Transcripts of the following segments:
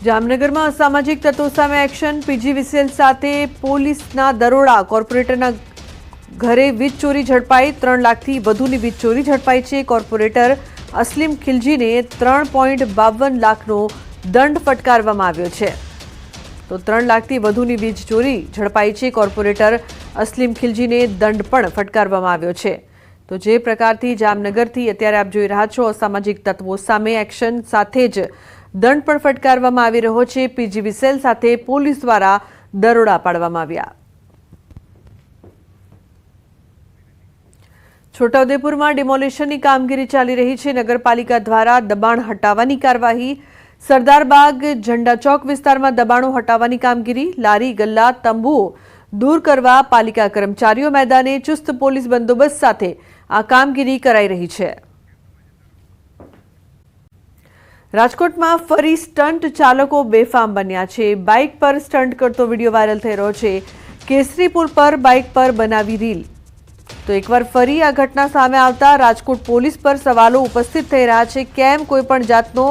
જામનગરમાં અસામાજિક તત્વો સામે એક્શન, પીજીવીસીએલ સાથે પોલીસના દરોડા, કોર્પોરેટરના ઘરે વીજ ચોરી ઝડપાઈ, 3 લાખથી વધુની વીજ ચોરી ઝડપાઈ છે। કોર્પોરેટર અસલીમ ખિલજીને 3.52 લાખનો દંડ ફટકારવામાં આવ્યો છે। તો 3 લાખથી વધુની વીજ ચોરી ઝડપાઈ છે। કોર્પોરેટર અસલીમ ખિલજીને દંડ પણ ફટકારવામાં આવ્યો છે। તો જે પ્રકારથી જામનગરથી અત્યારે આપ જોઈ રહ્યા છો, અસામાજિક તત્વો સામે એક્શન સાથે જ દંડ પણ ફટકારવામાં આવી રહ્યો છે। પીજીવીસીએલ સાથે પોલીસ દ્વારા દરોડા પાડવામાં આવ્યા। છોટાઉદેપુરમાં ડિમોલિશનની કામગીરી ચાલી રહી છે। નગરપાલિકા દ્વારા દબાણ હટાવવાની કાર્યવાહી। સરદારબાગ ઝંડા ચોક વિસ્તારમાં દબાણો હટાવવાની કામગીરી। લારી ગલ્લા તંબુઓ દૂર કરવા પાલિકા કર્મચારીઓ મેદાને, ચુસ્ત પોલીસ બંદોબસ્ત સાથે આ કામગીરી કરાઈ રહી છે। રાજકોટમાં ફરી સ્ટન્ટ ચાલકો બેફામ બન્યા છે। બાઇક પર સ્ટન્ટ કરતો વિડીયો વાયરલ થઈ રહ્યો છે। કેસરી પુલ પર બાઇક પર બનાવી રીલ। તો એકવાર ફરી આ ઘટના સામે આવતા રાજકોટ પોલીસ પર સવાલો ઉપસ્થિત થઈ રહ્યા છે। કેમ કોઈ પણ જાતનો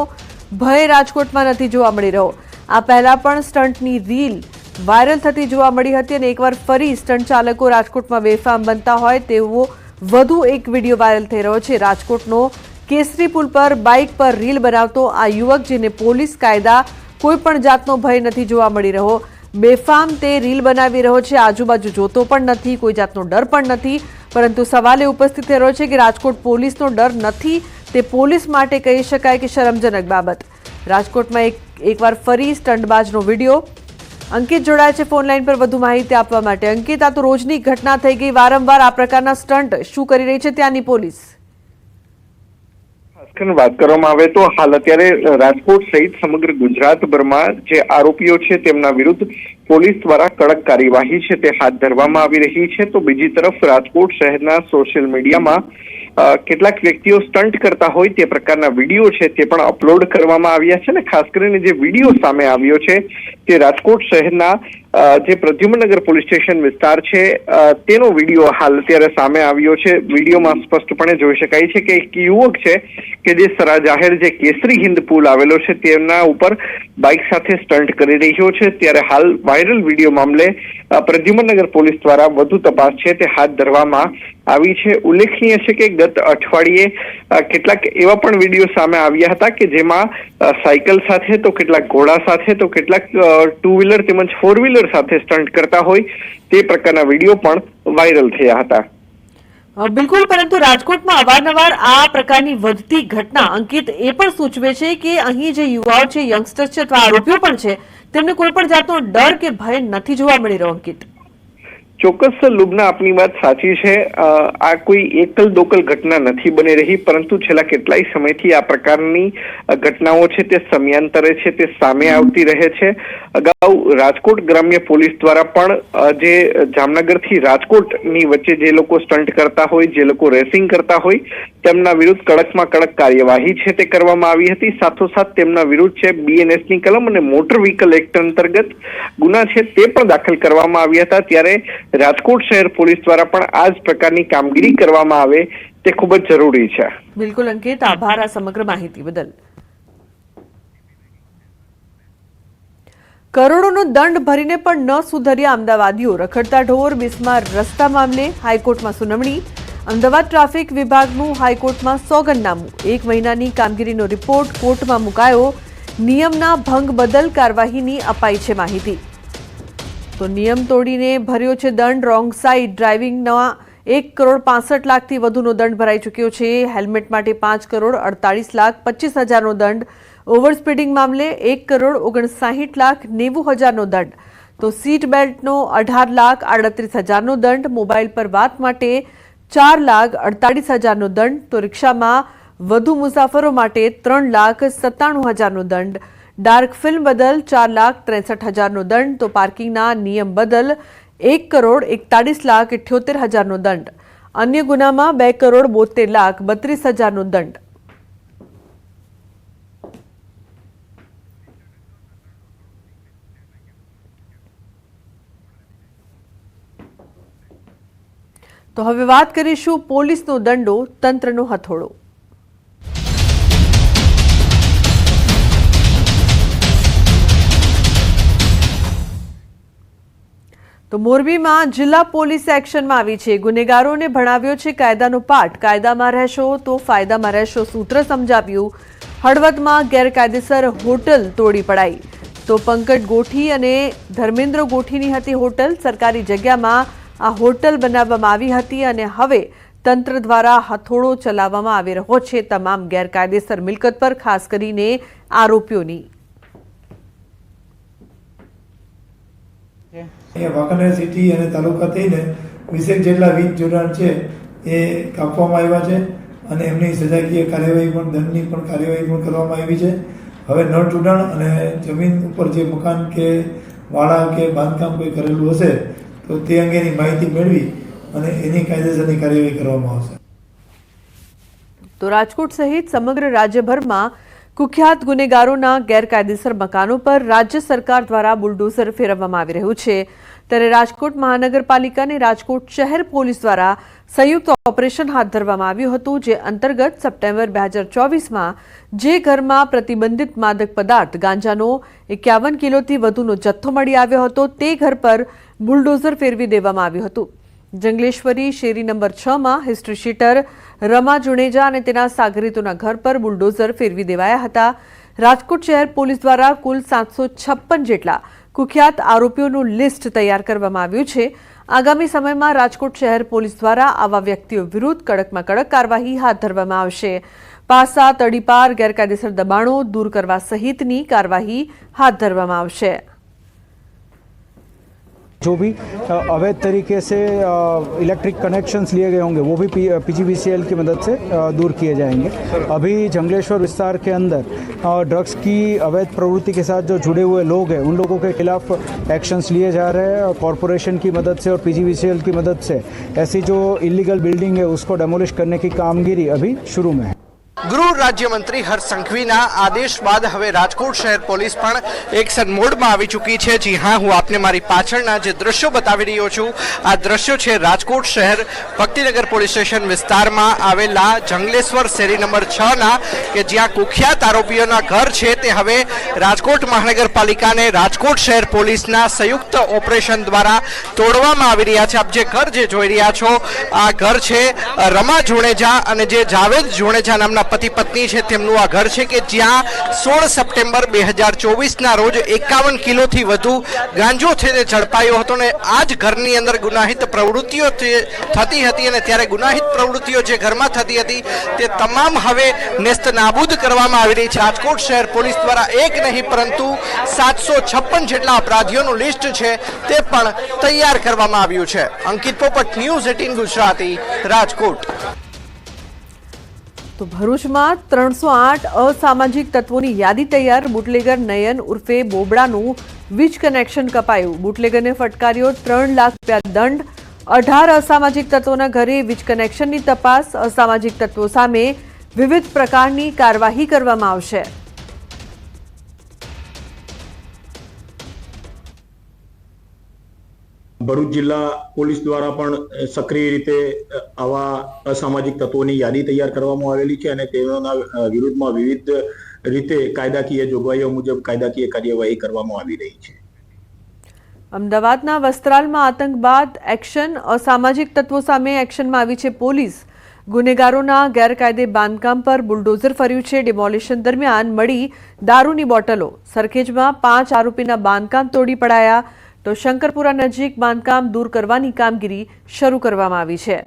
ભય રાજકોટમાં નથી જોવા મળી રહ્યો? આ પહેલા પણ સ્ટન્ટની રીલ વાયરલ થતી જોવા મળી હતી અને એકવાર ફરી સ્ટન્ટ ચાલકો રાજકોટમાં બેફામ બનતા હોય તેવો વધુ એક વિડીયો વાયરલ થઈ રહ્યો છે। રાજકોટનો કેસરી પુલ પર બાઇક પર રીલ બનાવતો આ યુવક, જેને પોલીસ કાયદા કોઈ પણ જાતનો ભય નથી જોવા મળી રહ્યો, બેફામ તે રીલ બનાવી રહ્યો છે। આજુબાજુ જોતો પણ નથી, કોઈ જાતનો ડર પણ નથી, પરંતુ સવાલ એ ઉપસ્થિત થઈ રહ્યો છે કે રાજકોટ પોલીસનો ડર નથી તે પોલીસ માટે કહી શકાય કે શરમજનક બાબત। રાજકોટમાં એકવાર ફરી સ્ટન્ટબાજનો વિડીયો। અંકિત જોડાય છે ફોન લાઈન પર વધુ માહિતી આપવા માટે। અંકિત, આ તો રોજની ઘટના થઈ ગઈ, વારંવાર આ પ્રકારના સ્ટન્ટ શું કરી રહી છે ત્યાંની પોલીસ? વાત કરવામાં આવે તો હાલ અત્યારે રાજકોટ સહિત સમગ્ર ગુજરાતભરમાં જે આરોપીઓ છે તેમના વિરુદ્ધ પોલીસ દ્વારા કડક કાર્યવાહી છે તે હાથ ધરવામાં આવી રહી છે। તો બીજી તરફ રાજકોટ શહેરના સોશિયલ મીડિયામાં કેટલાક વ્યક્તિઓ સ્ટન્ટ કરતા હોય તે પ્રકારના વિડીયો છે તે પણ અપલોડ કરવામાં આવ્યા છે। ને ખાસ કરીને જે વિડીયો સામે આવ્યો છે તે રાજકોટ શહેરના જે પ્રદ્યુમનગર પોલીસ સ્ટેશન વિસ્તાર છે તેનો વિડીયો હાલ અત્યારે સામે આવ્યો છે। વિડીયોમાં સ્પષ્ટપણે જોઈ શકાય છે કે એક યુવક છે કે જે જાહેર જે કેસરી હિન્દ પુલ આવેલો છે તેમના ઉપર બાઇક સાથે સ્ટન્ટ કરી રહ્યો છે। ત્યારે હાલ વાયરલ વિડીયો મામલે પ્રદ્યુમનગર પોલીસ દ્વારા વધુ તપાસ છે તે હાથ ધરવામાં આવી છે। ઉલ્લેખનીય છે કે ગત અઠવાડિયે કેટલાક એવા પણ વિડીયો સામે આવ્યા હતા કે જેમાં સાયકલ સાથે, તો કેટલાક ઘોડા સાથે, તો કેટલાક 2 વ્હીલર તેમજ 4 વ્હીલર સાથે સ્ટન્ટ કરતા હોય તે પ્રકારના વિડીયો પણ વાયરલ થયા હતા। બિલકુલ, પરંતુ રાજકોટમાં અવારનવાર આ પ્રકારની વધતી ઘટના, અંકિત, એ પણ સૂચવે છે કે અહીં જે યુવાઓ છે, યંગસ્ટર્સ છે અથવા આરોપીઓ પણ છે, તેમને કોઈ પણ જાતનો ડર કે ભય નથી જોવા મળી રહ્યો। અંકિત, ચોક્કસ લુબના, આપની વાત સાચી છે। આ કોઈ એકલ દોકલ ઘટના નથી બની રહી, પરંતુ છેલ્લા કેટલાય સમયથી આ પ્રકારની ઘટનાઓ છે તે સમયાંતરે છે તે સામે આવતી રહે છે। અગાઉ રાજકોટ ગ્રામ્ય પોલીસ દ્વારા પણ જે જામનગરથી રાજકોટની વચ્ચે જે લોકો સ્ટન્ટ કરતા હોય, જે લોકો રેસિંગ કરતા હોય, તેમના વિરુદ્ધ કડકમાં કડક કાર્યવાહી છે તે કરવામાં આવી હતી। સાથોસાથ તેમના વિરુદ્ધ છે BNSની કલમ અને મોટર વ્હીકલ એક્ટ અંતર્ગત ગુના છે તે પણ દાખલ કરવામાં આવ્યા હતા। ત્યારે રાજકોટ શહેર પોલીસ દ્વારા પણ આ જ પ્રકારની કામગીરી કરવામાં આવે તે ખૂબ જ જરૂરી છે। બિલકુલ અંકિત, આભાર આ સમગ્ર માહિતી બદલ। કરોડોનો દંડ ભરીને પણ ન સુધર્યા અમદાવાદીઓ, રખડતા ઢોર બિસ્માર રસ્તા મામલે હાઈકોર્ટમાં સુનાવણી। અમદાવાદ ટ્રાફિક વિભાગનું હાઈકોર્ટમાં સોગંદનામું, 1 મહિનાની કામગીરીનો રિપોર્ટ કોર્ટમાં મુકાયો। નિયમના ભંગ બદલ કાર્યવાહીની અપાઈ છે માહિતી। તો નિયમ તોડીને ભર્યો છે દંડ। રોંગ સાઇડ ડ્રાઇવિંગના 1,65,00,000થી વધુનો દંડ ભરાઈ ચૂક્યો છે। હેલ્મેટ માટે 5,48,25,000નો દંડ। ઓવર સ્પીડિંગ મામલે 1,59,90,000નો દંડ। તો સીટ બેલ્ટનો 18,38,000નો દંડ। મોબાઈલ પર વાત માટે 4,48,000નો દંડ। તો રિક્ષામાં વધુ મુસાફરો માટે 3,97,000નો દંડ। ડાર્ક ફિલ્મ બદલ 4,63,000નો દંડ। તો પાર્કિંગના નિયમ બદલ 1,41,78,000નો દંડ। અન્ય ગુનામાં 2,72,32,000નો દંડ। તો હવે વાત કરીશું પોલીસનો દંડો, તંત્રનો હથોડો। તો મોરબીમાં જિલ્લા પોલીસ એક્શનમાં આવી છે. ગુનેગારોને ભણાવ્યો છે કાયદાનો પાઠ. કાયદામાં રહેશો તો ફાયદામાં રહેશો સૂત્ર સમજાવ્યું. હળવદમાં ગેરકાયદેસર હોટલ તોડી પડાઈ. તો પંકજ ગોઠી અને ધર્મેન્દ્ર ગોઠીની હતી હોટલ. સરકારી જગ્યામાં આ હોટલ બનાવવામાં આવી હતી અને હવે તંત્ર દ્વારા હથોડો ચલાવવામાં આવી રહ્યો છે તમામ ગેરકાયદેસર મિલકત પર, ખાસ કરીને આરોપીઓની. અહીંયા વાંકાનેર સિટી અને તાલુકા થઈને 20 જેટલા વીજ જોડાણ છે એ કાપવામાં આવ્યા છે અને એમની સજાકીય કાર્યવાહી પણ દંડની પણ કાર્યવાહી પણ કરવામાં આવી છે. હવે નળ જોડાણ અને જમીન ઉપર જે મકાન કે વાડા કે બાંધકામ કોઈ કરેલું હશે તો તે અંગેની માહિતી મેળવી અને એની કાયદેસરની કાર્યવાહી કરવામાં આવશે. તો રાજકોટ સહિત સમગ્ર રાજ્યભરમાં કુખ્યાત ગુનેગારોના ગેરકાયદેસર મકાનો પર રાજ્ય સરકાર દ્વારા બુલડોઝર ફેરવવામાં આવી રહ્યું છે. ત્યારે રાજકોટ મહાનગરપાલિકા અને રાજકોટ શહેર પોલીસ દ્વારા સંયુક્ત ઓપરેશન હાથ ધરવામાં આવ્યું હતું, જે અંતર્ગત સપ્ટેમ્બર 2024માં જે ઘરમાં પ્રતિબંધિત માદક પદાર્થ ગાંજાનો 51 કિલોથી વધુનો જથ્થો મળી આવ્યો હતો તે ઘર પર બુલડોઝર ફેરવી દેવામાં આવ્યું હતું. જંગલેશ્વરી શેરી number 6માં history sheeter Rama Juneja અને તેના સાગરીતોના ઘર પર બુલડોઝર ફેરવી દેવાયા હતા. રાજકોટ શહેર પોલીસ દ્વારા કુલ 756 જેટલા કુખ્યાત આરોપીઓનું લિસ્ટ તૈયાર કરવામાં આવ્યું છે. આગામી સમયમાં રાજકોટ શહેર પોલીસ દ્વારા આવા વ્યક્તિઓ વિરુદ્ધ કડકમાં કડક કાર્યવાહી હાથ ધરવામાં આવશે. પાસા, તડીપાર, ગેરકાયદેસર દબાણો દૂર કરવા સહિતની કાર્યવાહી હાથ ધરવામાં આવશે. जो भी अवैध तरीके से इलेक्ट्रिक कनेक्शंस लिए गए होंगे वो भी पीजीवीसीएल की मदद से दूर किए जाएंगे. अभी जंगलेश्वर विस्तार के अंदर ड्रग्स की अवैध प्रवृत्ति के साथ जो जुड़े हुए लोग हैं उन लोगों के खिलाफ एक्शंस लिए जा रहे हैं. कॉरपोरेशन की मदद से और पीजीवीसीएल की मदद से ऐसी जो इलीगल बिल्डिंग है उसको डेमोलिश करने की कामगिरी अभी शुरू में है. ગૃહ રાજ્યમંત્રી હર્ષ સંઘવીના આદેશ બાદ હવે રાજકોટ શહેર પોલીસ પણ એક્શન મોડમાં આવી ચૂકી છે. જી હા, હું આપને મારી પાછળના જે દ્રશ્યો બતાવી રહ્યો છું આ દ્રશ્યો છે રાજકોટ શહેર ભક્તિનગર પોલીસ સ્ટેશન વિસ્તારમાં આવેલા જંગલેશ્વર શેરી નંબર 6ના કે જ્યાં કુખ્યાત આરોપીઓના ઘર છે તે હવે રાજકોટ મહાનગરપાલિકા અને રાજકોટ શહેર પોલીસના સંયુક્ત ઓપરેશન દ્વારા તોડવામાં આવી રહ્યા છે. આપ જે ઘર જે જોઈ રહ્યા છો આ ઘર છે રમા જુણેજા અને જે જાવેદ જુણેજા નામના પતિ પત્ની છે તેમનું આ ઘર છે કે જ્યાં 16 સપ્ટેમ્બર 2024ના રોજ 51 કિલોથી વધુ ગાંજો છે તે ઝડપાયો હતો અને આ જ ઘરની અંદર ગુનાહિત પ્રવૃત્તિઓ થતી હતી અને ત્યારે ગુનાહિત પ્રવૃત્તિઓ જે ઘરમાં થતી હતી તે તમામ હવે નેસ્ત નાબૂદ કરવામાં આવી રહી છે. રાજકોટ શહેર પોલીસ દ્વારા એક નહીં પરંતુ 756 જેટલા અપરાધીઓનું લિસ્ટ છે તે પણ તૈયાર કરવામાં આવ્યું છે. અંકિત પોપટ, ન્યૂઝ 18 ગુજરાતી, રાજકોટ. તો ભરૂચમાં 308 અસામાજિક તત્વોની યાદી તૈયાર. બુટલેગર નયન ઉર્ફે બોબડાનું વીજ કનેક્શન કપાયું. બુટલેગરને ફટકાર્યો 3 લાખ રૂપિયા દંડ. 18 અસામાજિક તત્વોના ઘરે વીજ કનેક્શનની તપાસ. અસામાજિક તત્વો સામે વિવિધ પ્રકારની કાર્યવાહી કરવામાં આવશે. ભરૂચ જિલ્લા પોલીસ દ્વારા પણ સક્રિય રીતે આવા અસામાજિક તત્વોની યાદી તૈયાર કરવામાં આવેલી છે અને તેઓના વિરુદ્ધમાં વિવિધ રીતે કાયદાકીય જોગવાઈઓ મુજબ કાયદાકીય કાર્યવાહી કરવામાં આવી રહી છે. અમદાવાદના વસ્ત્રાલમાં આતંક બાદ એક્શન. અસામાજિક તત્વો સામે એક્શનમાં આવી છે પોલીસ. ગુનેગારોના ગેરકાયદે બાંધકામ પર બુલડોઝર ફર્યું છે. ડિમોલિશન દરમિયાન મળી દારૂની બોટલો. સરખેજમાં 5 આરોપીના બાંધકામ તોડી પડાયા. તો શંકરપુરા નજીક બાંધકામ દૂર કરવાની કામગીરી શરૂ કરવામાં આવી છે.